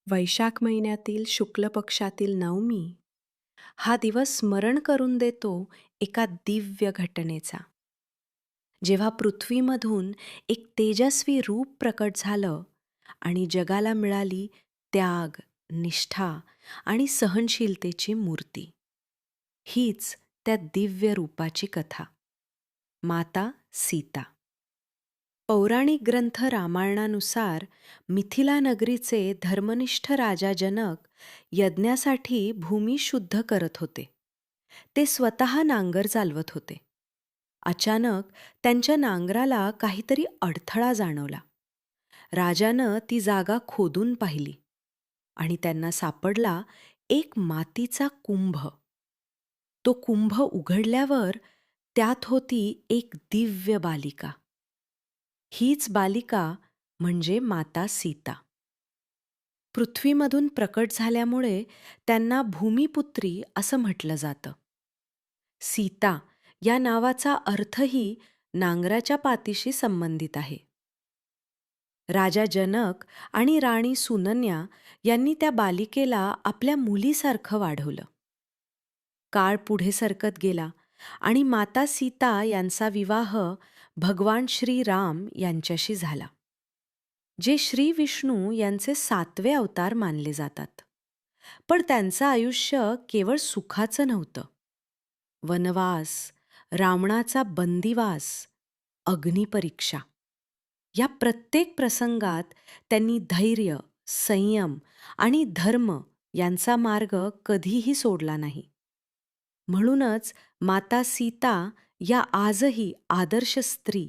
वैशाख महिन्यातील शुक्ल पक्षातील नवमी हा दिवस स्मरण करून देतो एका दिव्य घटनेचा. जेव्हा पृथ्वीमधून एक तेजस्वी रूप प्रकट झालं आणि जगाला मिळाली त्याग, निष्ठा आणि सहनशीलतेची मूर्ती. हीच त्या दिव्य रूपाची कथा. माता सीता. पौराणिक ग्रंथ रामायणानुसार मिथिला नगरीचे धर्मनिष्ठ राजा जनक यज्ञासाठी भूमी शुद्ध करत होते. ते स्वतः नांगर चालवत होते. अचानक त्यांच्या नांगराला काहीतरी अडथळा जाणवला. राजानं ती जागा खोदून पाहिली आणि त्यांना सापडला एक मातीचा कुंभ. तो कुंभ उघडल्यावर त्यात होती एक दिव्य बालिका. हीच बालिका म्हणजे माता सीता. पृथ्वीमधून प्रकट झाल्यामुळे त्यांना भूमिपुत्री असं म्हटलं जातं. सीता या नावाचा अर्थही नांगराच्या पातीशी संबंधित आहे. राजा जनक आणि राणी सुनन्या यांनी त्या बालिकेला आपल्या मुलीसारखं वाढवलं. काळ पुढे सरकत गेला आणि माता सीता यांचा विवाह भगवान श्रीराम यांच्याशी झाला, जे श्री विष्णू यांचे 7वे अवतार मानले जातात. पण त्यांचं आयुष्य केवळ सुखाचं नव्हतं. वनवास, रावणाचा बंदिवास, अग्निपरीक्षा या प्रत्येक प्रसंगात त्यांनी धैर्य, संयम आणि धर्म यांचा मार्ग कधीही सोडला नाही. म्हणूनच माता सीता या आजही आदर्श स्त्री,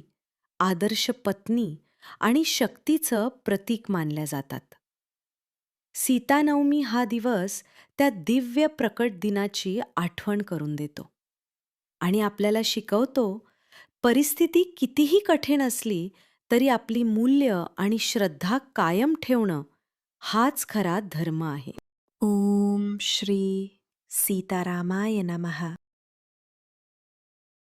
आदर्श पत्नी आणि शक्तीचं प्रतीक मानल्या जातात. सीतानवमी हा दिवस त्या दिव्य प्रकट दिनाची आठवण करून देतो आणि आपल्याला शिकवतो, परिस्थिती कितीही कठीण असली तरी आपली मूल्य आणि श्रद्धा कायम ठेवणं हाच खरा धर्म आहे. ओम श्री सीतारामाय नमः.